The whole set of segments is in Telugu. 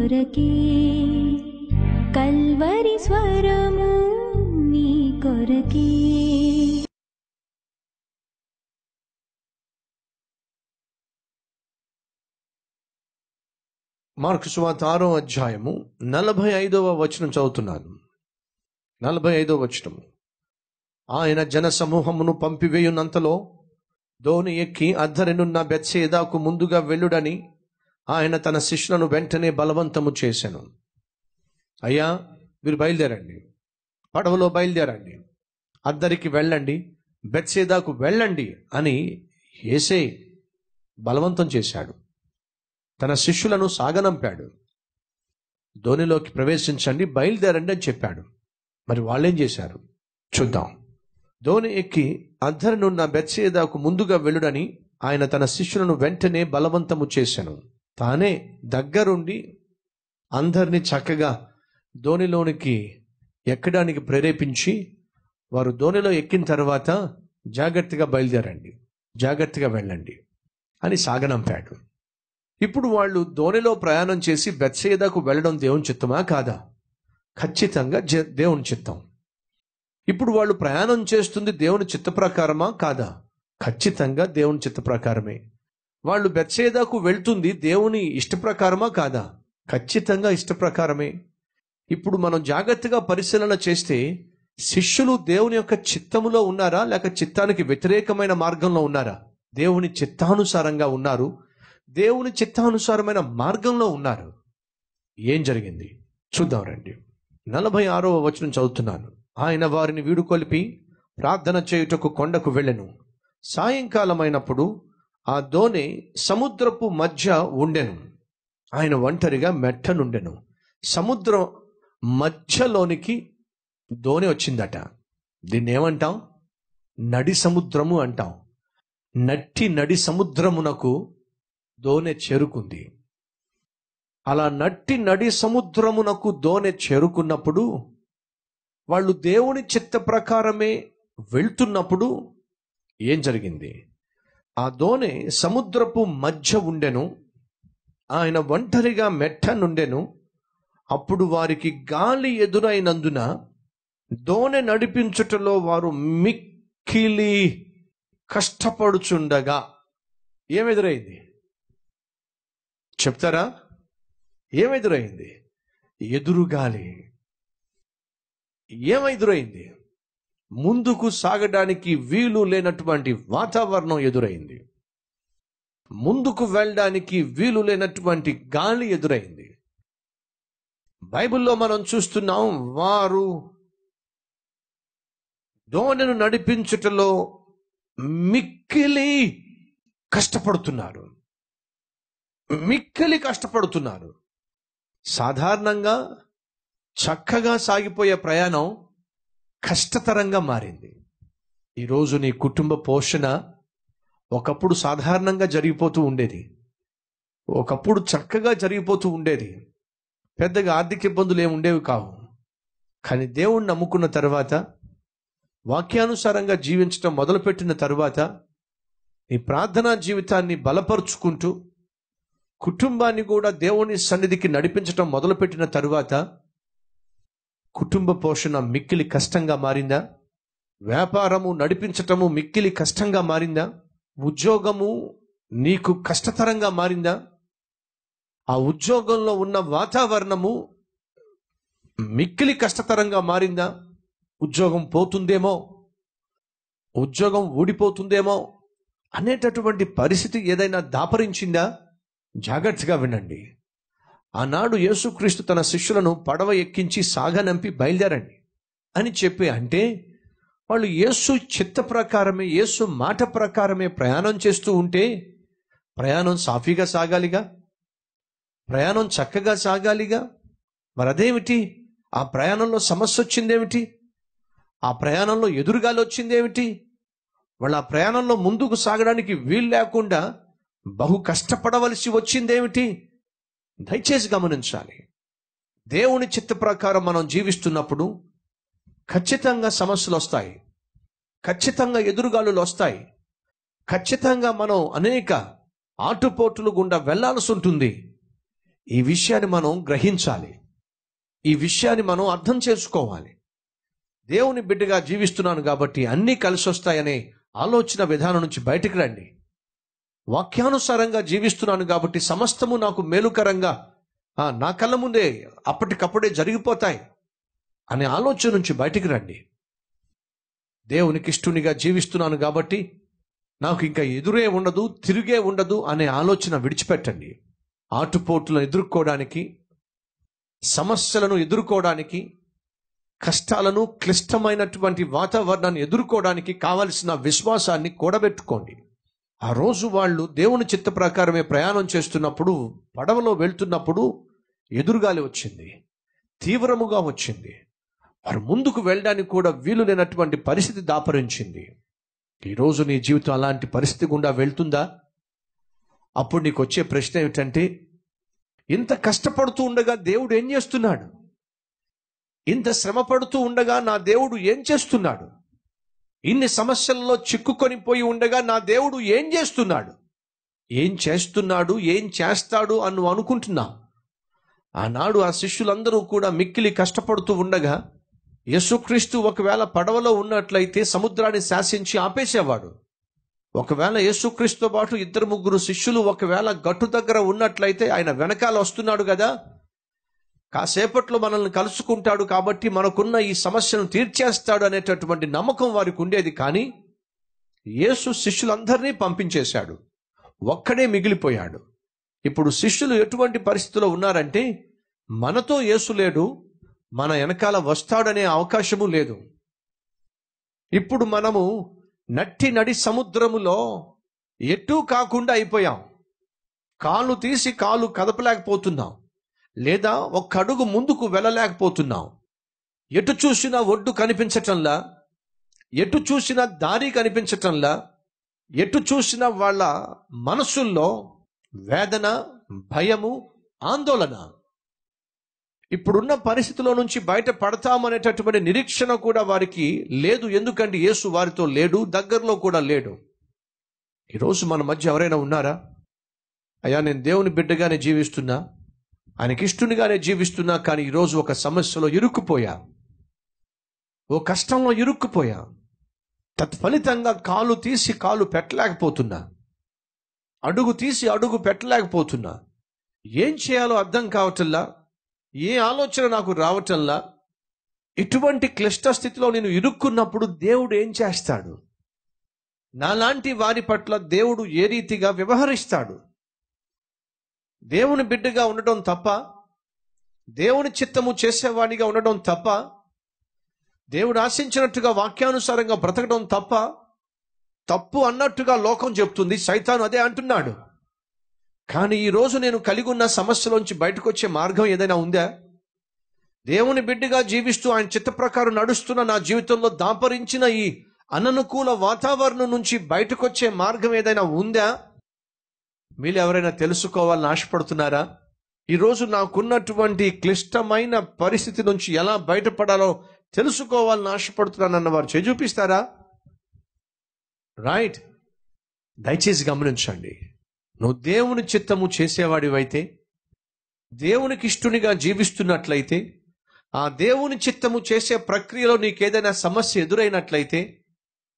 కొరకే కల్వరి స్వరము నీ కొరకే. మార్కు సువార్త 6వ అధ్యాయము 45వ వచనం చదువుతున్నాను. 45వ వచనము. ఆయన జన సమూహమును పంపివేయునంతలో దోణి ఎక్కి అద్దరినున్న బెత్సెదాకు ముందుగా వెళ్ళుడని ఆయన తన శిష్యులను వెంటనే బలవంతము చేశాను. అయ్యా, మీరు బయలుదేరండి, పడవలో బయలుదేరండి, అద్దరికి వెళ్ళండి, బెత్సెదాకు వెళ్ళండి అని యేసే బలవంతం చేశాడు. తన శిష్యులను సాగనంపాడు. ధోనిలోకి ప్రవేశించండి, బయలుదేరండి అని చెప్పాడు. మరి వాళ్ళేం చేశారు చూద్దాం. ధోని ఎక్కి అద్దరినున్న బెత్సెదాకు ముందుగా వెళ్ళుడని ఆయన తన శిష్యులను వెంటనే బలవంతము చేశాను. తానే దగ్గరుండి అందరినీ చక్కగా ధోనిలోనికి ఎక్కడానికి ప్రేరేపించి, వారు ధోనిలో ఎక్కిన తర్వాత జాగ్రత్తగా బయలుదేరండి, జాగ్రత్తగా వెళ్ళండి అని సాగనంపాడు. ఇప్పుడు వాళ్ళు ధోనిలో ప్రయాణం చేసి బెత్సెదాకు వెళ్ళడం దేవుని చిత్తమా కాదా? ఖచ్చితంగా దేవుని చిత్తం. ఇప్పుడు వాళ్ళు ప్రయాణం చేస్తుంది దేవుని చిత్త ప్రకారమా కాదా? ఖచ్చితంగా దేవుని చిత్త ప్రకారమే. వాళ్ళు బెత్సెదాకు వెళ్తుంది దేవుని ఇష్ట ప్రకారమా కాదా? ఖచ్చితంగా ఇష్ట ప్రకారమే. ఇప్పుడు మనం జాగ్రత్తగా పరిశీలన చేస్తే శిష్యులు దేవుని యొక్క చిత్తములో ఉన్నారా, లేక చిత్తానికి వ్యతిరేకమైన మార్గంలో ఉన్నారా? దేవుని చిత్తానుసారంగా ఉన్నారు, దేవుని చిత్తానుసారమైన మార్గంలో ఉన్నారు. ఏం జరిగింది చూద్దాం రండి. 46వ వచనం చదువుతున్నాను. ఆయన వారిని వీడుకొలిపి ప్రార్థన చేయుటకు కొండకు వెళ్ళెను. సాయంకాలమైనప్పుడు ఆ దోణి సముద్రపు మధ్య ఉండెను. ఆయన ఒంటరిగా మెట్టనుండెను. సముద్రం మధ్యలోనికి దోణి వచ్చిందట. దీన్ని ఏమంటాం? నడి సముద్రము అంటాం. నడి సముద్రమునకు దోణి చేరుకుంది. అలా నడి సముద్రమునకు దోణి చేరుకున్నప్పుడు, వాళ్ళు దేవుని చిత్త ప్రకారమే వెళ్తున్నప్పుడు ఏం జరిగింది? ఆ దోణి సముద్రపు మధ్య ఉండెను. ఆయన ఒంటరిగా మెట్టనుండెను. అప్పుడు వారికి గాలి ఎదురైనందున దోణి నడిపించుటలో వారు మిక్కిలి కష్టపడుచుండగా ఏమెదురైంది చెప్తారా? ఏమెదురైంది? ఎదురుగాలి. ఏమెదురైంది? ముందుకు సాగడానికి వీలు లేనటువంటి వాతావరణం ఎదురైంది. ముందుకు వెళ్ళడానికి వీలు లేనటువంటి గాలి ఎదురైంది. బైబిల్లో మనం చూస్తున్నాం, వారు దోణిను నడిపించుటలో మిక్కిలి కష్టపడుతున్నారు. మిక్కిలి కష్టపడుతున్నారు. సాధారణంగా చక్కగా సాగిపోయే ప్రయాణం కష్టతరంగా మారింది. ఈరోజు నీ కుటుంబ పోషణ ఒకప్పుడు సాధారణంగా జరిగిపోతూ ఉండేది, ఒకప్పుడు చక్కగా జరిగిపోతూ ఉండేది. పెద్దగా ఆర్థిక ఇబ్బందులు ఏమి ఉండేవి కావు. కానీ దేవుణ్ణి నమ్ముకున్న తర్వాత, వాక్యానుసారంగా జీవించడం మొదలుపెట్టిన తర్వాత, నీ ప్రార్థనా జీవితాన్ని బలపరుచుకుంటూ కుటుంబాన్ని కూడా దేవుని సన్నిధికి నడిపించడం మొదలుపెట్టిన తరువాత కుటుంబ పోషణ మిక్కిలి కష్టంగా మారిందా? వ్యాపారము నడిపించటము మిక్కిలి కష్టంగా మారిందా? ఉద్యోగము నీకు కష్టతరంగా మారిందా? ఆ ఉద్యోగంలో ఉన్న వాతావరణము మిక్కిలి కష్టతరంగా మారిందా? ఉద్యోగం పోతుందేమో, ఉద్యోగం ఊడిపోతుందేమో అనేటటువంటి పరిస్థితి ఏదైనా దాపరించిందా? జాగ్రత్తగా వినండి. ఆనాడు యేసుక్రీస్తు తన శిష్యులను పడవ ఎక్కించి సాగనంపి బయలుదేరండి అని చెప్పి, అంటే వాళ్ళు యేసు చిత్త ప్రకారమే, యేసు మాట ప్రకారమే ప్రయాణం చేస్తూ ఉంటే ప్రయాణం సాఫీగా సాగాలిగా, ప్రయాణం చక్కగా సాగాలిగా. మరి అదేమిటి? ఆ ప్రయాణంలో సమస్య వచ్చిందేమిటి? ఆ ప్రయాణంలో ఎదురుగాలి వచ్చిందేమిటి? వాళ్ళు ఆ ప్రయాణంలో ముందుకు సాగడానికి వీలు లేకుండా బహు కష్టపడవలసి వచ్చిందేమిటి? దయచేసి గమనించాలి. దేవుని చిత్త ప్రకారం మనం జీవిస్తున్నప్పుడు ఖచ్చితంగా సమస్యలు వస్తాయి, ఖచ్చితంగా ఎదురుగాలులు వస్తాయి, ఖచ్చితంగా మనం అనేక ఆటుపోటులు గుండా వెళ్లాల్సి ఉంటుంది. ఈ విషయాన్ని మనం గ్రహించాలి. ఈ విషయాన్ని మనం అర్థం చేసుకోవాలి. దేవుని బిడ్డగా జీవిస్తున్నాను కాబట్టి అన్నీ కలిసి వస్తాయనే ఆలోచన విధానం నుంచి బయటికి రండి. వాక్యానుసారంగా జీవిస్తున్నాను కాబట్టి సమస్తము నాకు మేలుకరంగా నా కళ్ళ ముందే అప్పటికప్పుడే జరిగిపోతాయి అనే ఆలోచన నుంచి బయటికి రండి. దేవునికి ఇష్టునిగా జీవిస్తున్నాను కాబట్టి నాకు ఇంకా ఎదురే ఉండదు, తిరిగే ఉండదు అనే ఆలోచన విడిచిపెట్టండి. ఆటుపోట్లను ఎదుర్కోవడానికి, సమస్యలను ఎదుర్కోవడానికి, కష్టాలను, క్లిష్టమైనటువంటి వాతావరణాన్ని ఎదుర్కోవడానికి కావలసిన విశ్వాసాన్ని కూడబెట్టుకోండి. ఆ రోజు వాళ్ళు దేవుని చిత్త ప్రకారమే ప్రయాణం చేస్తున్నప్పుడు, పడవలో వెళ్తున్నప్పుడు ఎదురుగాలి వచ్చింది, తీవ్రముగా వచ్చింది. వారు ముందుకు వెళ్ళడానికి కూడా వీలు లేనటువంటి పరిస్థితి దాపరించింది. ఈరోజు నీ జీవితం అలాంటి పరిస్థితి గుండా వెళ్తుందా? అప్పుడు నీకు వచ్చే ప్రశ్న ఏమిటంటే, ఇంత కష్టపడుతూ ఉండగా దేవుడు ఏం చేస్తున్నాడు? ఇంత శ్రమ పడుతూ ఉండగా నా దేవుడు ఏం చేస్తున్నాడు? ఇన్ని సమస్యల్లో చిక్కుకొని పోయి ఉండగా నా దేవుడు ఏం చేస్తున్నాడు? ఏం చేస్తున్నాడు, ఏం చేస్తాడు అని అనుకుంటున్నా. ఆనాడు ఆ శిష్యులందరూ కూడా మిక్కిలి కష్టపడుతూ ఉండగా యేసుక్రీస్తు ఒకవేళ పడవలో ఉన్నట్లయితే సముద్రాన్ని శాసించి ఆపేసేవాడు. ఒకవేళ యేసుక్రీస్తుతో పాటు 2-3 శిష్యులు ఒకవేళ గట్టు దగ్గర ఉన్నట్లయితే ఆయన వెనకాల వస్తున్నాడు కదా, కాసేపట్లో మనల్ని కలుసుకుంటాడు కాబట్టి మనకున్న ఈ సమస్యను తీర్చేస్తాడు అనేటటువంటి నమ్మకం వారికి ఉండేది. కానీ యేసు శిష్యులందరినీ పంపించేశాడు, ఒక్కడే మిగిలిపోయాడు. ఇప్పుడు శిష్యులు ఎటువంటి పరిస్థితిలో ఉన్నారంటే, మనతో యేసు లేడు, మన వెనకాల వస్తాడనే అవకాశము లేదు. ఇప్పుడు మనము నడి సముద్రములో ఎటూ కాకుండా అయిపోయాం. కాలు తీసి కాలు కదపలేకపోతున్నాం, లేదా ఒక్క అడుగు ముందుకు వెళ్ళలేకపోతున్నాం. ఎటు చూసినా ఒడ్డు కనిపించటంలా, ఎటు చూసినా దారి కనిపించటంలా, ఎటు చూసినా వాళ్ళ మనసుల్లో వేదన, భయము, ఆందోళన. ఇప్పుడున్న పరిస్థితిలో నుంచి బయట పడతామనేటటువంటి నిరీక్షణ కూడా వారికి లేదు. ఎందుకంటే యేసు వారితో లేడు, దగ్గరలో కూడా లేడు. ఈరోజు మన మధ్య ఎవరైనా ఉన్నారా? అయ్యా, నేను దేవుని బిడ్డగానే జీవిస్తున్నా, ఆయనకి ఇష్టునిగానే జీవిస్తున్నా, కానీ ఈరోజు ఒక సమస్యలో ఇరుక్కుపోయా, ఓ కష్టంలో ఇరుక్కుపోయా, తత్ఫలితంగా కాలు తీసి కాలు పెట్టలేకపోతున్నా, అడుగు తీసి అడుగు పెట్టలేకపోతున్నా, ఏం చేయాలో అర్థం కావటంలా, ఏ ఆలోచన నాకు రావటంలా. ఇటువంటి క్లిష్ట స్థితిలో నేను ఇరుక్కున్నప్పుడు దేవుడు ఏం చేస్తాడు? నాలాంటి వారి పట్ల దేవుడు ఏ రీతిగా వ్యవహరిస్తాడు? దేవుని బిడ్డగా ఉండడం తప్ప, దేవుని చిత్తము చేసేవాడిగా ఉండడం తప్ప, దేవుడు ఆశించినట్టుగా వాక్యానుసారంగా బ్రతకడం తప్ప, తప్పు అన్నట్టుగా లోకం చెప్తుంది, సైతాను అదే అంటున్నాడు. కానీ ఈరోజు నేను కలిగి ఉన్న సమస్యలోంచి బయటకు వచ్చే మార్గం ఏదైనా ఉందా? దేవుని బిడ్డగా జీవిస్తూ ఆయన చిత్త ప్రకారం నడుస్తున్న నా జీవితంలో దాపరించిన ఈ అననుకూల వాతావరణం నుంచి బయటకు వచ్చే మార్గం ఏదైనా ఉందా? మీరు ఎవరైనా తెలుసుకోవాలని ఆశపడుతున్నారా? ఈరోజు నాకున్నటువంటి క్లిష్టమైన పరిస్థితి నుంచి ఎలా బయటపడాలో తెలుసుకోవాలని ఆశపడుతున్నానన్న వారు చేయి చూపిస్తారా? రైట్, దయచేసి గమనించండి. నువ్వు దేవుని చిత్తము చేసేవాడివైతే, దేవునికి ఇష్టునిగా జీవిస్తున్నట్లయితే, ఆ దేవుని చిత్తము చేసే ప్రక్రియలో నీకేదైనా సమస్య ఎదురైనట్లయితే,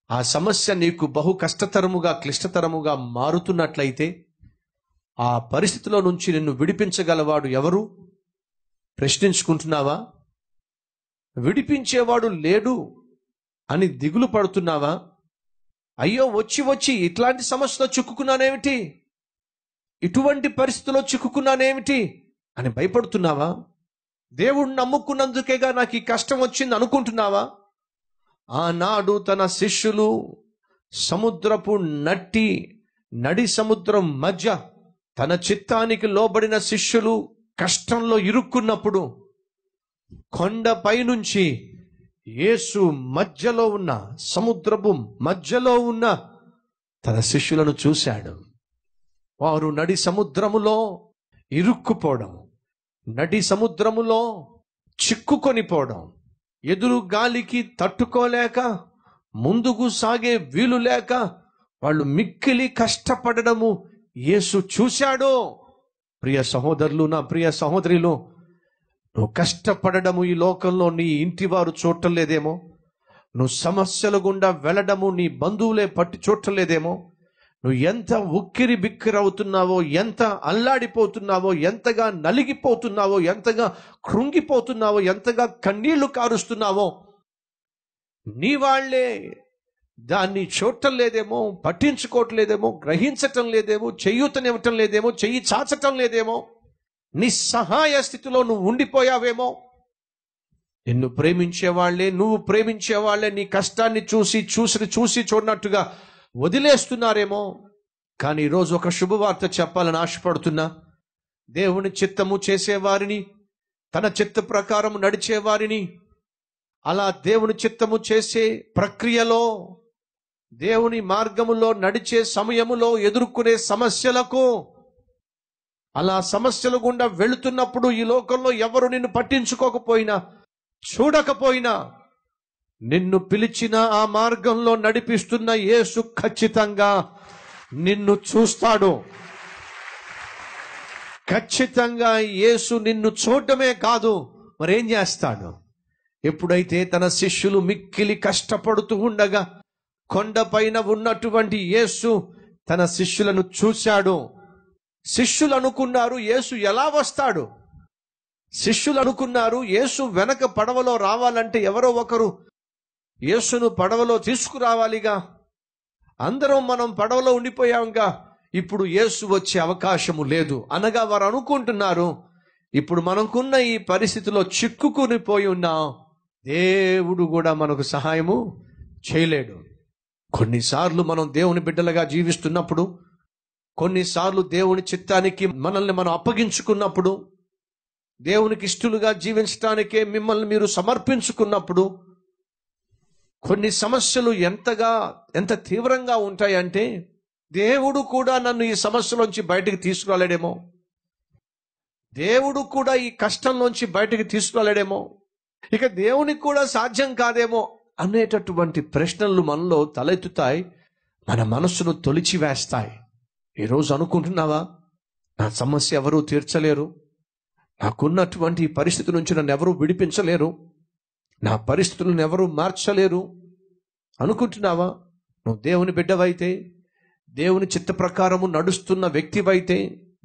ఆ సమస్య నీకు బహు కష్టతరముగా, క్లిష్టతరముగా మారుతున్నట్లయితే, ఆ పరిస్థితిలో నుంచి నిన్ను విడిపించగలవాడు ఎవరు? ప్రశ్నించుకుంటున్నావా? విడిపించేవాడు లేడు అని దిగులు పడుతున్నావా? అయ్యో, వచ్చి వచ్చి ఇట్లాంటి సమస్యలో చిక్కుకున్నానేమిటి, ఇటువంటి పరిస్థితిలో చిక్కుకున్నానేమిటి అని భయపడుతున్నావా? దేవుణ్ణి నమ్ముకున్నందుకేగా నాకు ఈ కష్టం వచ్చింది అనుకుంటున్నావా? ఆనాడు తన శిష్యులు సముద్రపు నడి సముద్రం మధ్య తన చిత్తానికి లోబడిన శిష్యులు కష్టంలో ఇరుక్కున్నప్పుడు కొండపై నుంచి యేసు మధ్యలో ఉన్న, సముద్రపు మధ్యలో ఉన్న తన శిష్యులను చూశాడు. వారు నడి సముద్రములో ఇరుక్కుపోవడం, నడి సముద్రములో చిక్కుకొని పోవడం, ఎదురు గాలికి తట్టుకోలేక ముందుకు సాగే వీలు లేక వాళ్ళు మిక్కిలి కష్టపడడము యేసు చూశాడు. ప్రియ సహోదరులు, నా ప్రియ సహోదరులు, నువ్వు కష్టపడడము ఈ లోకంలో నీ ఇంటి వారు చూడటం లేదేమో, నువ్వు సమస్యల గుండా వెళ్ళడము నీ బంధువులే పట్టి చూడటం లేదేమో, నువ్వు ఎంత ఉక్కిరి బిక్కిరవుతున్నావో, ఎంత అల్లాడిపోతున్నావో, ఎంతగా నలిగిపోతున్నావో, ఎంతగా కృంగిపోతున్నావో, ఎంతగా కన్నీళ్లు కారుస్తున్నావో, నీ వాళ్ళే దాన్ని చూడటం లేదేమో, పట్టించుకోవట్లేదేమో, గ్రహించటం లేదేమో, చెయ్యూతనివ్వటం లేదేమో, చెయ్యి చాచటం లేదేమో, నిస్సహాయ స్థితిలో నువ్వు ఉండిపోయావేమో. నిన్ను ప్రేమించేవాళ్లే, నువ్వు ప్రేమించేవాళ్లే నీ కష్టాన్ని చూసి చూడనట్టుగా వదిలేస్తున్నారేమో. కానీ ఈరోజు ఒక శుభవార్త చెప్పాలని ఆశపడుతున్నా. దేవుని చిత్తము చేసేవారిని, తన చిత్త ప్రకారం నడిచేవారిని, అలా దేవుని చిత్తము చేసే ప్రక్రియలో, దేవుని మార్గములో నడిచే సమయములో ఎదుర్కొనే సమస్యలకు, అలా సమస్యల గుండా వెళుతున్నప్పుడు ఈ లోకంలో ఎవరు నిన్ను పట్టించుకోకపోయినా, చూడకపోయినా, నిన్ను పిలిచిన ఆ మార్గంలో నడిపిస్తున్న యేసు ఖచ్చితంగా నిన్ను చూస్తాడు. ఖచ్చితంగా యేసు నిన్ను చూడటమే కాదు, మరేం చేస్తాడు? ఎప్పుడైతే తన శిష్యులు మిక్కిలి కష్టపడుతూ ఉండగా కొండపైన ఉన్నటువంటి యేసు తన శిష్యులను చూశాడు. శిష్యులు అనుకున్నారు యేసు ఎలా వస్తాడు? శిష్యులు అనుకున్నారు యేసు వెనక పడవలో రావాలంటే ఎవరో ఒకరు యేసును పడవలో తీసుకురావాలిగా, అందరం మనం పడవలో ఉండిపోయాంగా, ఇప్పుడు యేసు వచ్చే అవకాశము లేదు అనగా వారు అనుకుంటున్నారు, ఇప్పుడు మనకున్న ఈ పరిస్థితిలో చిక్కుకుని పోయి ఉన్నాం, దేవుడు కూడా మనకు సహాయము చేయలేడు. కొన్నిసార్లు మనం దేవుని బిడ్డలుగా జీవిస్తున్నప్పుడు, కొన్నిసార్లు దేవుని చిత్తానికి మనల్ని మనం అప్పగించుకున్నప్పుడు, దేవునికి ఇష్టలుగా జీవించడానికే మిమ్మల్ని మీరు సమర్పించుకున్నప్పుడు, కొన్ని సమస్యలు ఎంత తీవ్రంగా ఉంటాయంటే, దేవుడు కూడా నన్ను ఈ సమస్యలోంచి బయటికి తీసుకురాలేడేమో, దేవుడు కూడా ఈ కష్టంలోంచి బయటికి తీసుకురాలేడేమో, ఇక దేవునికి కూడా సాధ్యం కాదేమో అనేటటువంటి ప్రశ్నలు మనలో తలెత్తుతాయి, మన మనస్సును తొలిచివేస్తాయి. ఈరోజు అనుకుంటున్నావా, నా సమస్య ఎవరూ తీర్చలేరు, నాకున్నటువంటి పరిస్థితి నుంచి నన్ను ఎవరూ విడిపించలేరు, నా పరిస్థితులను ఎవరూ మార్చలేరు అనుకుంటున్నావా? నువ్వు దేవుని బిడ్డవైతే, దేవుని చిత్త ప్రకారము నడుస్తున్న వ్యక్తివైతే,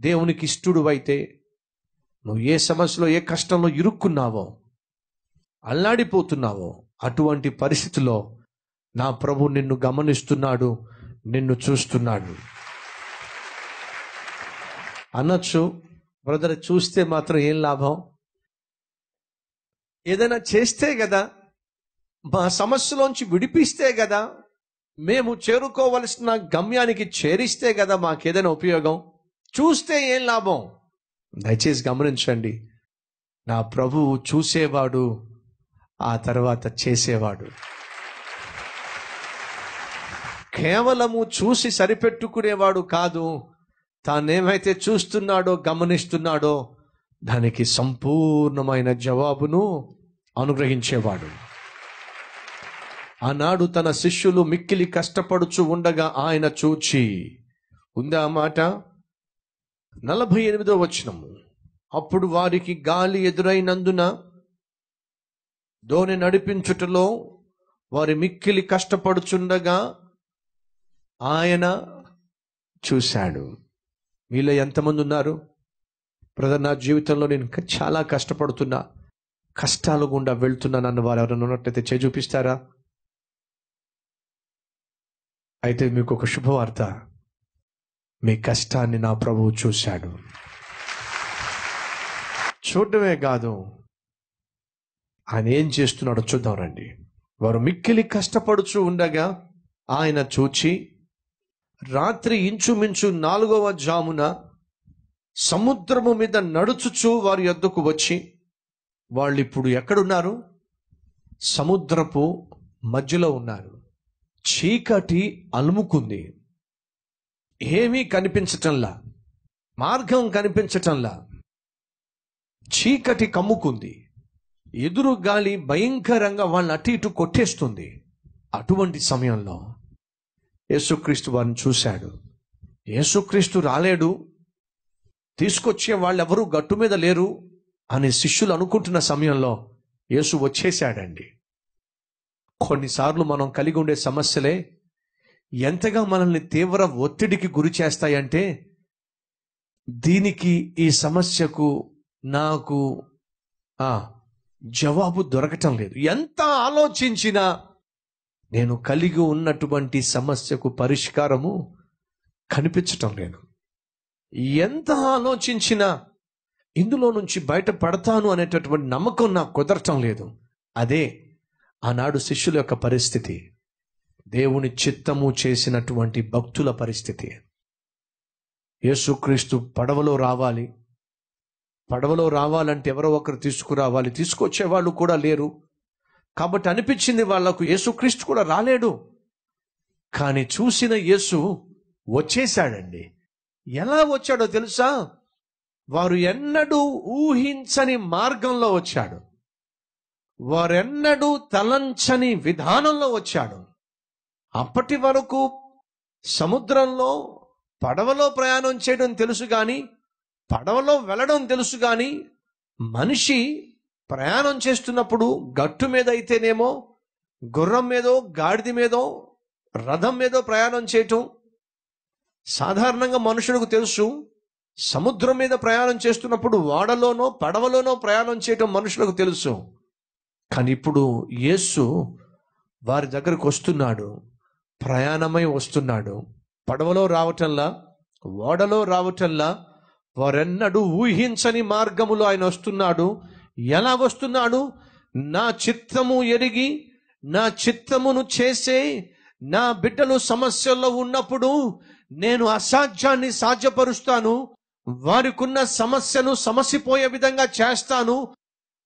దేవునికి ఇష్టడువైతే, నువ్వు ఏ సమస్యలో ఏ కష్టంలో ఇరుక్కున్నావో, అల్లాడిపోతున్నావో, అటువంటి పరిస్థితిలో నా ప్రభు నిన్ను గమనిస్తున్నాడు, నిన్ను చూస్తున్నాడు. అనొచ్చు, బ్రదర్ చూస్తే మాత్రం ఏం లాభం, ఏదైనా చేస్తే కదా, మా సమస్యలోంచి విడిపిస్తే కదా, మేము చేరుకోవలసిన గమ్యానికి చేరిస్తే కదా మాకేదైనా ఉపయోగం, చూస్తే ఏం లాభం? దయచేసి గమనించండి, నా ప్రభువు చూసేవాడు, ఆ తర్వాత చేసేవాడు. కేవలము చూసి సరిపెట్టుకునేవాడు కాదు, తానేమైతే చూస్తున్నాడో గమనిస్తున్నాడో దానికి సంపూర్ణమైన జవాబును అనుగ్రహించేవాడు. ఆనాడు తన శిష్యులు మిక్కిలి కష్టపడుచు ఉండగా ఆయన చూచి, ఉందా మాట 48వ వచనము, అప్పుడు వారికి గాలి ఎదురైనందున దోణి నడిపించుటలో వారి మిక్కిలి కష్టపడుచుండగా ఆయన చూశాడు. మీలో ఎంతమంది ఉన్నారు, బ్రదర్ నా జీవితంలో నేను చాలా కష్టపడుతున్నా, కష్టాలు గుండా వెళ్తున్నాను అన్న వారు ఎవరైనా ఉన్నట్లయితే చేయి చూపిస్తారా? అయితే మీకు ఒక శుభవార్త, మీ కష్టాన్ని నా ప్రభువు చూశాడు. చూడటమే కాదు, ఆయన ఏం చేస్తున్నాడో చూద్దాం రండి. వారు మిక్కిలి కష్టపడుచు ఉండగా ఆయన చూచి, రాత్రి ఇంచుమించు 4వ జామున సముద్రము మీద నడుచుచు వారి యొద్దకు వచ్చి, వాళ్ళు ఇప్పుడు ఎక్కడున్నారు? సముద్రపు మధ్యలో ఉన్నారు. చీకటి అలుముకుంది, ఏమీ కనిపించటంలా, మార్గం కనిపించటంలా, చీకటి కమ్ముకుంది, ఎదురు గాలి భయంకరంగా వాళ్ళని అటు ఇటు కొట్టేస్తుంది. అటువంటి సమయంలో యేసుక్రీస్తు వారిని చూశాడు. యేసుక్రీస్తు రాలేడు, తీసుకొచ్చే వాళ్ళెవరూ గట్టు మీద లేరు అని శిష్యులు అనుకుంటున్న సమయంలో యేసు వచ్చేసాడండి. కొన్నిసార్లు మనం కలిగి ఉండే సమస్యలే ఎంతగా మనల్ని తీవ్ర ఒత్తిడికి గురి చేస్తాయంటే, దీనికి ఈ సమస్యకు నాకు జవాబు దొరకటం లేదు, ఎంత ఆలోచించినా నేను కలిగి ఉన్నటువంటి సమస్యకు పరిష్కారము కనిపించటం లేదు, ఎంత ఆలోచించినా ఇందులో నుంచి బయటపడతాను అనేటటువంటి నమ్మకం నాకు కుదరటం లేదు. అదే ఆనాడు శిష్యుల యొక్క పరిస్థితి, దేవుని చిత్తము చేసినటువంటి భక్తుల పరిస్థితి. యేసుక్రీస్తు పడవలో రావాలంటే ఎవరో ఒకరు తీసుకురావాలి, తీసుకొచ్చేవాళ్ళు కూడా లేరు. కాబట్టి అనిపించింది వాళ్లకు యేసుక్రీస్తు కూడా రాలేడు. కానీ చూసిన యేసు వచ్చేశాడండి. ఎలా వచ్చాడో తెలుసా? వారు ఎన్నడూ ఊహించని మార్గంలో వచ్చాడు, వారెన్నడూ తలంచని విధానంలో వచ్చాడు. అప్పటి వరకు సముద్రంలో పడవలో ప్రయాణం చేయడం తెలుసు కానీ, పడవలో వెళ్ళడం తెలుసు కానీ, మనిషి ప్రయాణం చేస్తున్నప్పుడు గట్టు మీద అయితేనేమో గుర్రం మీదో గాడిద మీదో రథం మీదో ప్రయాణం చేయటం సాధారణంగా మనుషులకు తెలుసు. సముద్రం మీద ప్రయాణం చేస్తున్నప్పుడు ఓడలోనో పడవలోనో ప్రయాణం చేయటం మనుషులకు తెలుసు. కానీ ఇప్పుడు యేసు వారి దగ్గరకు వస్తున్నాడు, ప్రయాణమై వస్తున్నాడు. పడవలో రావటంలా, ఓడలో రావటంలా, వారెన్నడూ ఊహించని మార్గములో ఆయన వస్తున్నాడు. ఎలా వస్తున్నాడు? నా చిత్తము ఎరిగి నా చిత్తమును చేసే నా బిడ్డలు సమస్యల్లో ఉన్నప్పుడు నేను అసాధ్యాన్ని సాధ్యపరుస్తాను, వారికున్న సమస్యను సమసిపోయే విధంగా చేస్తాను,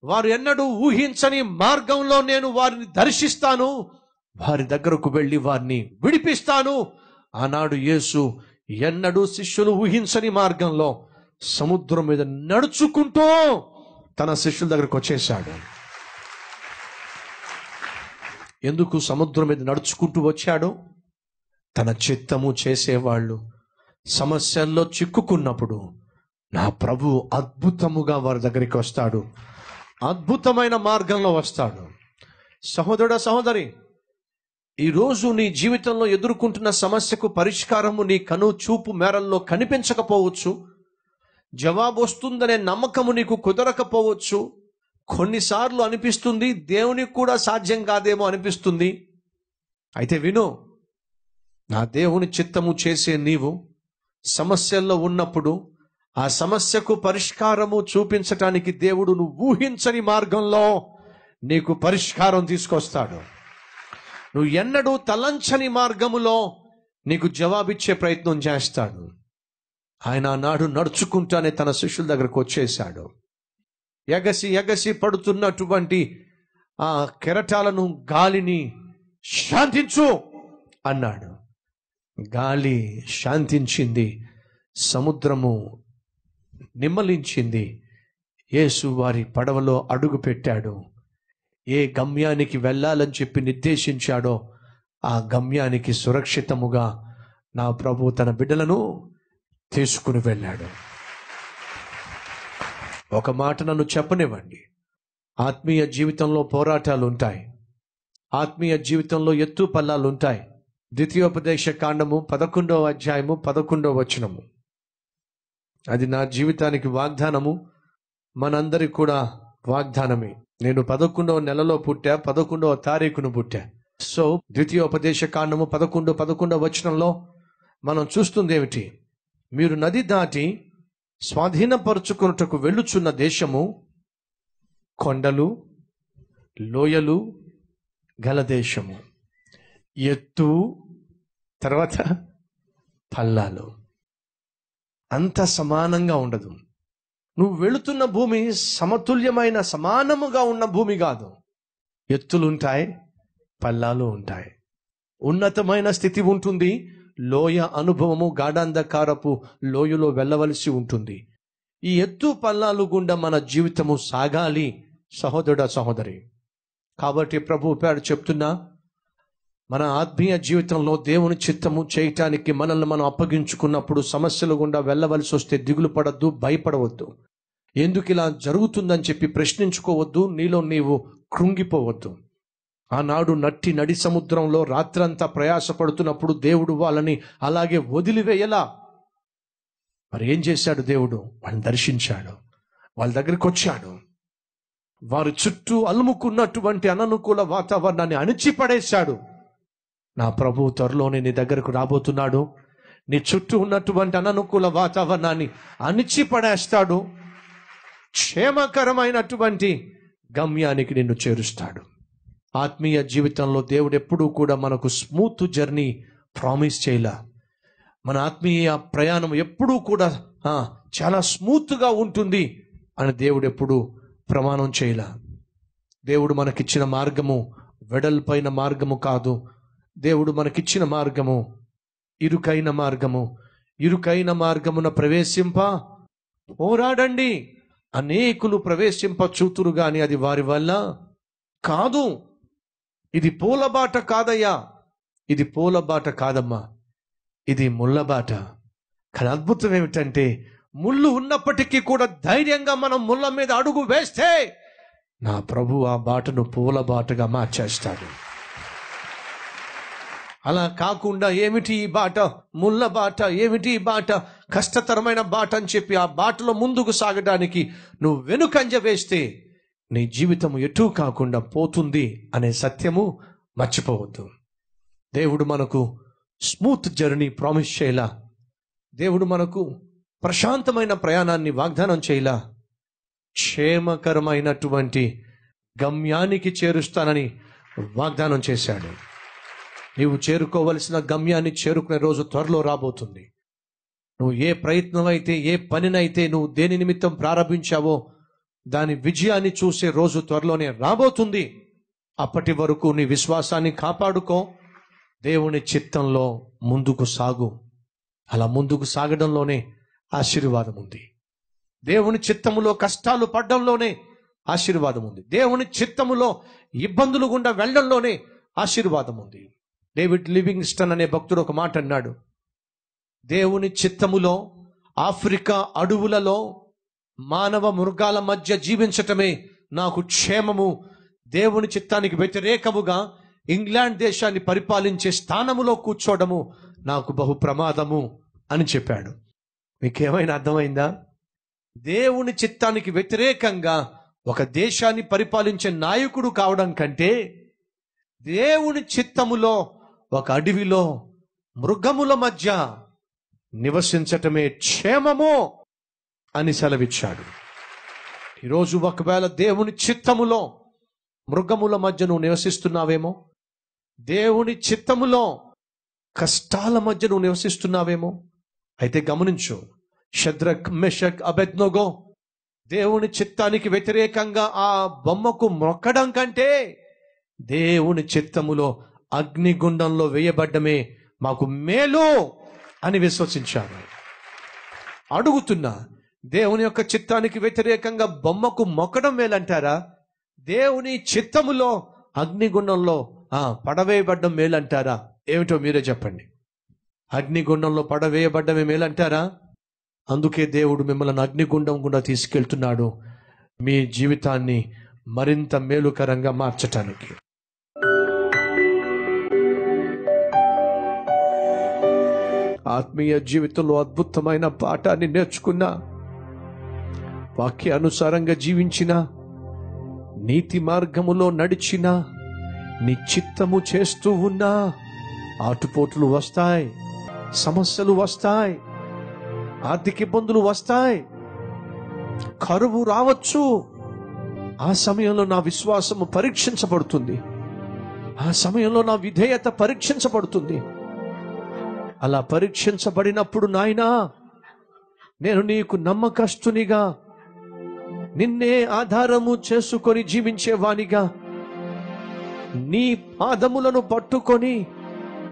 వారు ఎన్నడూ ఊహించని మార్గంలో నేను వారిని దర్శిస్తాను, వారి దగ్గరకు వెళ్ళి వారిని విడిపిస్తాను. ఆనాడు యేసు ఎన్నడూ శిష్యులు ఊహించని మార్గంలో సముద్రం మీద నడుచుకుంటూ తన శిష్యుల దగ్గరకు వచ్చేశాడు. ఎందుకు సముద్రం మీద నడుచుకుంటూ వచ్చాడు? తన చిత్తము చేసేవాళ్ళు సమస్యల్లో చిక్కుకున్నప్పుడు నా ప్రభు అద్భుతముగా వారి దగ్గరికి వస్తాడు, అద్భుతమైన మార్గంలో వస్తాడు. సహోదరుడా, సహోదరి, ఈరోజు నీ జీవితంలో ఎదుర్కొంటున్న సమస్యకు పరిష్కారము నీ కను చూపు మేరల్లో కనిపించకపోవచ్చు, జవాబు వస్తుందనే నమ్మకము నీకు కుదరకపోవచ్చు. కొన్నిసార్లు అనిపిస్తుంది దేవునికి కూడా సాధ్యం కాదేమో అనిపిస్తుంది. అయితే విను, నా దేవుని చిత్తము చేసే నీవు సమస్యల్లో ఉన్నప్పుడు ఆ సమస్యకు పరిష్కారము చూపించటానికి దేవుడు నువ్వు ఊహించని మార్గంలో నీకు పరిష్కారం తీసుకొస్తాడు. నువ్వు ఎన్నడూ తలంచని మార్గములో నీకు జవాబిచ్చే ప్రయత్నం చేస్తాడు. ఆయన నాడు నడుచుకుంటానే తన శిష్యుల దగ్గరకు వచ్చేశాడు. ఎగసి పడుతున్నటువంటి ఆ కెరటాలను, గాలిని శాంతించు అన్నాడు. గాలి శాంతించింది, సముద్రము నిమ్మలించింది. యేసు వారి పడవలో అడుగు పెట్టాడు. ఏ గమ్యానికి వెళ్ళాలని చెప్పి నిర్దేశించాడో ఆ గమ్యానికి సురక్షితముగా నా ప్రభు తన బిడ్డలను తీసుకుని వెళ్ళాడు. ఒక మాట నన్ను చెప్పనివ్వండి, ఆత్మీయ జీవితంలో పోరాటాలు ఉంటాయి, ఆత్మీయ జీవితంలో ఎత్తు పల్లాలు ఉంటాయి. ద్వితీయోపదేశ కాండము 11వ అధ్యాయము 11వ వచనము, అది నా జీవితానికి వాగ్దానము, మనందరికి కూడా వాగ్దానమే. నేను 11వ నెలలో పుట్టా, 11వ తారీఖును పుట్టా. సో ద్వితీయోపదేశ కాండము 11వ వచనంలో మనం చూస్తుంది ఏమిటి? మీరు నది దాటి స్వాధీనపరుచుకున్నటకు వెళ్ళుచున్న దేశము కొండలు లోయలు గల దేశము, ఎత్తు తర్వాత పల్లాలు, అంత సమానంగా ఉండదు. నువ్వు వెళుతున్న భూమి సమతుల్యమైన సమానముగా ఉన్న భూమి కాదు. ఎత్తులుంటాయి, పల్లాలు ఉంటాయి, ఉన్నతమైన స్థితి ఉంటుంది, లోయ అనుభవము, గాఢాంధకారపు లోయలో వెళ్ళవలసి ఉంటుంది. ఈ ఎత్తు పల్లాలు గుండా మన జీవితము సాగాలి సహోదరుడా, సహోదరి. కాబట్టి ప్రభు పేరు చెప్తున్నా, మన ఆత్మీయ జీవితంలో దేవుని చిత్తము చేయటానికి మనల్ని మనం అప్పగించుకున్నప్పుడు సమస్యలు గుండా వెళ్ళవలసి వస్తే దిగులు పడద్దు, భయపడవద్దు. ఎందుకు ఇలా జరుగుతుందని చెప్పి ప్రశ్నించుకోవద్దు, నీలో నీవు కృంగిపోవద్దు. ఆనాడు నడి సముద్రంలో రాత్రంతా ప్రయాసపడుతున్నప్పుడు దేవుడు వాళ్ళని అలాగే వదిలివేయలా. మరి ఏం చేశాడు దేవుడు? వాళ్ళని దర్శించాడు, వాళ్ళ దగ్గరికి వచ్చాడు. వారి చుట్టూ అలుముకున్నటువంటి అననుకూల వాతావరణాన్ని అణిచిపడేశాడు. నా ప్రభు త్వరలోనే నీ దగ్గరకు రాబోతున్నాడు. నీ చుట్టూ ఉన్నటువంటి అననుకూల వాతావరణాన్ని అణిచిపడేస్తాడు. క్షేమకరమైనటువంటి గమ్యానికి నిన్ను చేరుస్తాడు. ఆత్మీయ జీవితంలో దేవుడు ఎప్పుడూ కూడా మనకు స్మూత్ జర్నీ ప్రామిస్ చేయలా. మన ఆత్మీయ ప్రయాణం ఎప్పుడూ కూడా చాలా స్మూత్గా ఉంటుంది అని దేవుడు ఎప్పుడూ ప్రమాణం చేయలా. దేవుడు మనకిచ్చిన మార్గము వెడల్పైన మార్గము కాదు. దేవుడు మనకిచ్చిన మార్గము ఇరుకైన మార్గము. ఇరుకైన మార్గమున ప్రవేశింప పోరాడండి. అనేకులు ప్రవేశింప చూతురు గాని అది వారి వల్ల కాదు. ఇది పూలబాట కాదయ్యా, ఇది పూలబాట కాదమ్మా, ఇది ముళ్ళబాట. కానీ అద్భుతం ఏమిటంటే ముళ్ళు ఉన్నప్పటికీ కూడా ధైర్యంగా మనం ముళ్ళ మీద అడుగు వేస్తే నా ప్రభు ఆ బాటను పూలబాటగా మార్చేస్తాడు. అలా కాకుండా ఏమిటి ఈ బాట, ముళ్ళ బాట, ఏమిటి ఈ బాట, కష్టతరమైన బాట అని చెప్పి ఆ బాటలో ముందుకు సాగడానికి నువ్వు వెనుకంజ వేస్తే నీ జీవితం ఎటూ కాకుండా పోతుంది అనే సత్యము మర్చిపోవద్దు. దేవుడు మనకు స్మూత్ జర్నీ ప్రామిస్ చేయలా. దేవుడు మనకు ప్రశాంతమైన ప్రయాణాన్ని వాగ్దానం చేయలా. క్షేమకరమైనటువంటి గమ్యానికి చేరుస్తానని వాగ్దానం చేశాడు. నీవు చేరుకోవలసిన గమ్యాన్ని చేరుకునే రోజు త్వరలో రాబోతుంది. నువ్వు ఏ ప్రయత్నం అయితే, ఏ పనినైతే నువ్వు దేని నిమిత్తం ప్రారంభించావో దాని విజయాన్ని చూసే రోజు త్వరలోనే రాబోతుంది. అప్పటి వరకు నీ విశ్వాసాన్ని కాపాడుకో. దేవుని చిత్తంలో ముందుకు సాగు. అలా ముందుకు సాగడంలోనే ఆశీర్వాదం ఉంది. దేవుని చిత్తములో కష్టాలు పడడంలోనే ఆశీర్వాదం ఉంది. దేవుని చిత్తములో ఇబ్బందులు గుండా వెళ్ళడంలోనే ఆశీర్వాదం ఉంది. డేవిడ్ లివింగ్స్టన్ అనే భక్తుడు ఒక మాట అన్నాడు. దేవుని చిత్తములో ఆఫ్రికా అడవులలో మానవ మృగాల మధ్య జీవించటమే నాకు క్షేమము. దేవుని చిత్తానికి వ్యతిరేకముగా ఇంగ్లాండ్ దేశాన్ని పరిపాలించే స్థానములో కూర్చోవడము నాకు బహు ప్రమాదము అని చెప్పాడు. మీకేమైనా అర్థమైందా? దేవుని చిత్తానికి వ్యతిరేకంగా ఒక దేశాన్ని పరిపాలించే నాయకుడు కావడం కంటే దేవుని చిత్తములో ఒక అడవిలో మృగముల మధ్య నివసించటమే క్షేమము అని సెలవిచ్చాడు. ఈరోజు ఒకవేళ దేవుని చిత్తములో మృగముల మధ్య నువ్వు నివసిస్తున్నావేమో, దేవుని చిత్తములో కష్టాల మధ్య నువ్వు నివసిస్తున్నావేమో, అయితే గమనించు. షద్రక్, మెషక్, అబెద్నోగో దేవుని చిత్తానికి వ్యతిరేకంగా ఆ బొమ్మకు మొక్కడం కంటే దేవుని చిత్తములో అగ్నిగుండంలో వేయబడ్డమే మాకు మేలు అని విశ్వసించారు. అడుగుతున్నా, దేవుని యొక్క చిత్తానికి వ్యతిరేకంగా బొమ్మకు మొక్కడం మేలంటారా? దేవుని చిత్తములో అగ్నిగుండంలో పడవేయబడ్డం మేలంటారా? ఏమిటో మీరే చెప్పండి. అగ్నిగుండంలో పడవేయబడ్డమే మేలంటారా? అందుకే దేవుడు మిమ్మల్ని అగ్నిగుండం గుండా తీసుకెళ్తున్నాడు, మీ జీవితాన్ని మరింత మేలుకరంగా మార్చటానికి. ఆత్మీయ జీవితంలో అద్భుతమైన పాఠాన్ని నేర్చుకున్నా, వాక్యానుసారంగా జీవించిన, నీతి మార్గములో నడిచిన, నీ చిత్తము చేస్తూ ఉన్నా ఆటుపోట్లు వస్తాయి, సమస్యలు వస్తాయి, ఆర్థిక ఇబ్బందులు వస్తాయి, కరువు రావచ్చు. ఆ సమయంలో నా విశ్వాసము పరీక్షించబడుతుంది, ఆ సమయంలో నా విధేయత పరీక్షించబడుతుంది. అలా పరీక్షించబడినప్పుడు నాయనా, నేను నీకు నమ్మకస్తునిగా, నిన్నే ఆధారము చేసుకొని జీవించేవానిగా, నీ పాదములను పట్టుకొని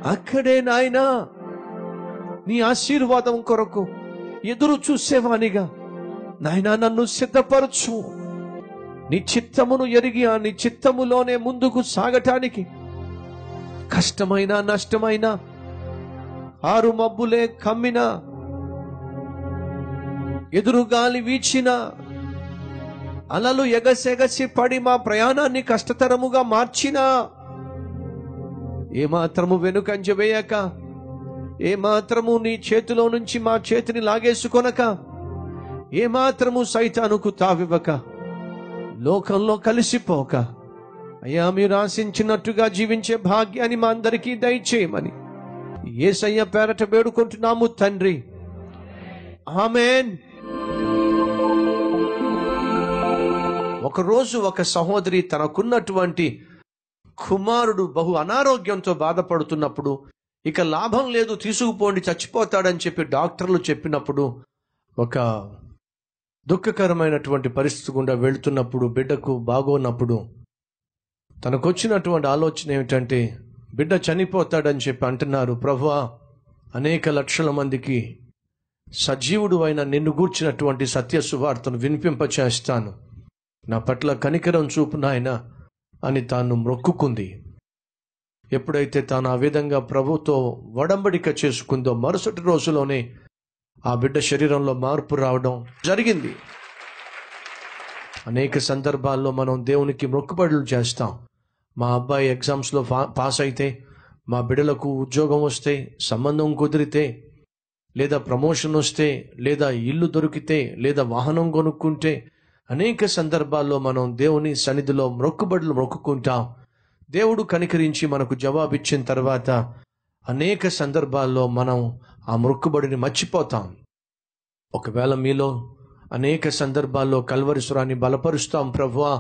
అక్కడే నాయనా నీ ఆశీర్వాదం కొరకు ఎదురు చూసేవానిగా నాయనా నన్ను సిద్ధపరచు. నీ చిత్తమును ఎరిగి ఆ నీ చిత్తములోనే ముందుకు సాగటానికి కష్టమైన నష్టమైన, ఆరు మబ్బులే కమ్మిన, ఎదురుగాలి వీచిన, అలలు ఎగసెగసి పడి మా ప్రయాణాన్ని కష్టతరముగా మార్చినా ఏమాత్రము వెనుకంజ వేయక, ఏమాత్రము నీ చేతిలో నుంచి మా చేతిని లాగేసుకొనక, ఏమాత్రము సైతానుకు తావివ్వక, లోకంలో కలిసిపోక, అయ్యా మీరు ఆశించినట్టుగా జీవించే భాగ్యాన్ని మా అందరికీ దయచేయమని యేసయ్య పేరట వేడుకుంటున్నాము తండ్రి. ఆమేన్. ఒకరోజు ఒక సహోదరి తనకున్నటువంటి కుమారుడు బహు అనారోగ్యంతో బాధపడుతున్నప్పుడు, ఇక లాభం లేదు తీసుకుపోండి చచ్చిపోతాడని చెప్పి డాక్టర్లు చెప్పినప్పుడు, ఒక దుఃఖకరమైనటువంటి పరిస్థితి గుండా వెళుతున్నప్పుడు, బిడ్డకు బాగోనప్పుడు తనకొచ్చినటువంటి ఆలోచన ఏమిటంటే, బిడ్డ చనిపోతాడని చెప్పి అంటున్నారు. ప్రభువా, అనేక లక్షల మందికి సజీవుడు అయిన నిన్ను గూర్చినటువంటి సత్య సువార్తను వినిపింపచేస్తాను, నా పట్ల కనికరం చూపు నాయనా అని తాను మొక్కుకుంది. ఎప్పుడైతే తాను ఆ విధంగా ప్రభుతో వడంబడిక చేసుకుందో, మరుసటి రోజులోనే ఆ బిడ్డ శరీరంలో మార్పు రావడం జరిగింది. అనేక సందర్భాల్లో మనం దేవునికి మొక్కుబడులు చేస్తాం. మా అబ్బాయి ఎగ్జామ్స్లో పాస్ అయితే, మా బిడ్డలకు ఉద్యోగం వస్తే, సంబంధం కుదిరితే, లేదా ప్రమోషన్ వస్తే, లేదా ఇల్లు దొరికితే, లేదా వాహనం కొనుక్కుంటే, అనేక సందర్భాల్లో మనం దేవుని సన్నిధిలో మొక్కుబడులు మొక్కుకుంటాం. దేవుడు కనికరించి మనకు జవాబిచ్చిన తర్వాత అనేక సందర్భాల్లో మనం ఆ మొక్కుబడిని మర్చిపోతాం. ఒకవేళ మీలో అనేక సందర్భాల్లో కల్వరిస్వరాన్ని బలపరుస్తాం ప్రభువా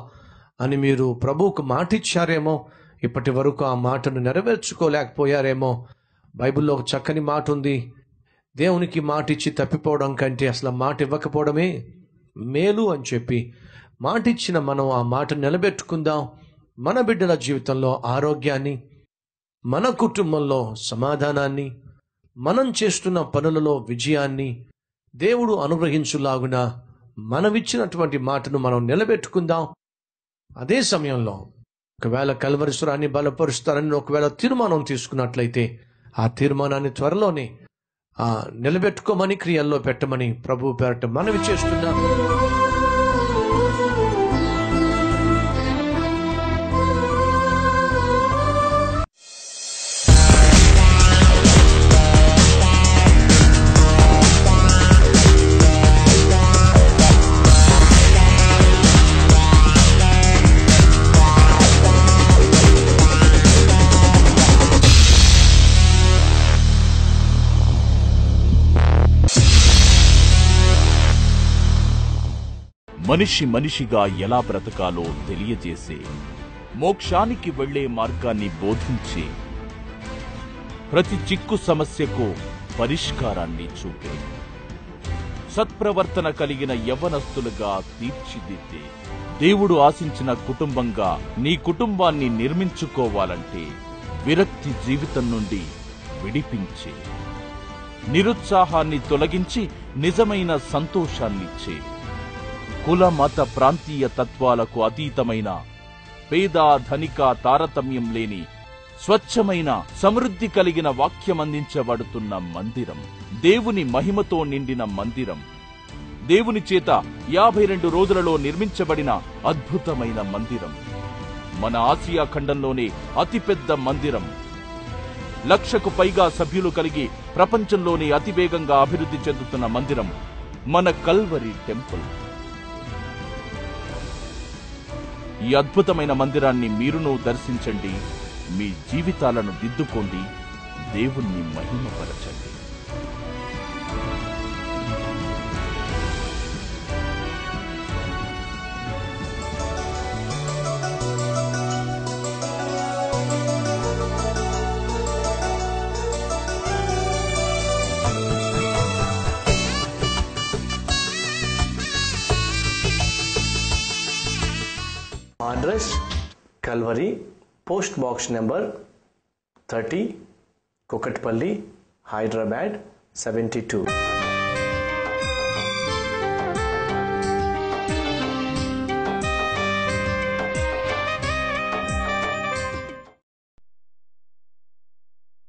అని మీరు ప్రభువుకు మాట ఇచ్చారేమో, ఇప్పటి వరకు ఆ మాటను నెరవేర్చుకోలేకపోయారేమో. బైబిల్లో ఒక చక్కని మాట ఉంది, దేవునికి మాట ఇచ్చి తప్పిపోవడం కంటే అసలు మాట ఇవ్వకపోవడమే మేలు అని చెప్పి మాటిచ్చిన మనం ఆ మాట నిలబెట్టుకుందాం. మన బిడ్డల జీవితంలో ఆరోగ్యాన్ని, మన కుటుంబంలో సమాధానాన్ని, మనం చేస్తున్న పనులలో విజయాన్ని దేవుడు అనుగ్రహించులాగున మనమిచ్చినటువంటి మాటను మనం నిలబెట్టుకుందాం. అదే సమయంలో ఒకవేళ కల్వరిస్వరాన్ని బలపరుస్తారని ఒకవేళ తీర్మానం తీసుకున్నట్లయితే ఆ తీర్మానాన్ని త్వరలోనే నిలబెట్టుకోమని, క్రియల్లో పెట్టమని ప్రభు పేరట మనవి చేస్తున్నా. మనిషిగా ఎలా బ్రతకాలో తెలియజేసే, మోక్షానికి వెళ్లే మార్గాన్ని బోధించే, ప్రతి చిక్కు సమస్యకు పరిష్కారాన్ని చూపే, సత్ప్రవర్తన కలిగిన యవ్వనస్తులుగా తీర్చిదిద్దే, దేవుడు ఆశించిన కుటుంబంగా నీ కుటుంబాన్ని నిర్మించుకోవాలంటే విరక్తి జీవితం నుండి విడిపించే, నిరుత్సాహాన్ని తొలగించి నిజమైన సంతోషాన్నిచ్చే, కుల మత ప్రాంతీయ తత్వాలకు అతీతమైన, పేద ధనిక తారతమ్యం లేని స్వచ్ఛమైన సమృద్ధి కలిగిన వాక్యమందించబడుతున్న మందిరం, దేవుని మహిమతో నిండిన మందిరం, దేవుని చేత 52 రోజులలో నిర్మించబడిన అద్భుతమైన మందిరం, మన ఆసియా ఖండంలోనే అతిపెద్ద మందిరం, 1,00,000కు పైగా సభ్యులు కలిగి ప్రపంచంలోనే అతివేగంగా అభివృద్ధి చెందుతున్న మందిరం మన కల్వరి టెంపుల్. ఈ అద్భుతమైన మందిరాన్ని మీరును దర్శించండి, మీ జీవితాలను దిద్దుకోండి, దేవుణ్ణి మహిమపరచండి. Address Calvary, Post Box number 30, Kokatpalli, Hyderabad 72.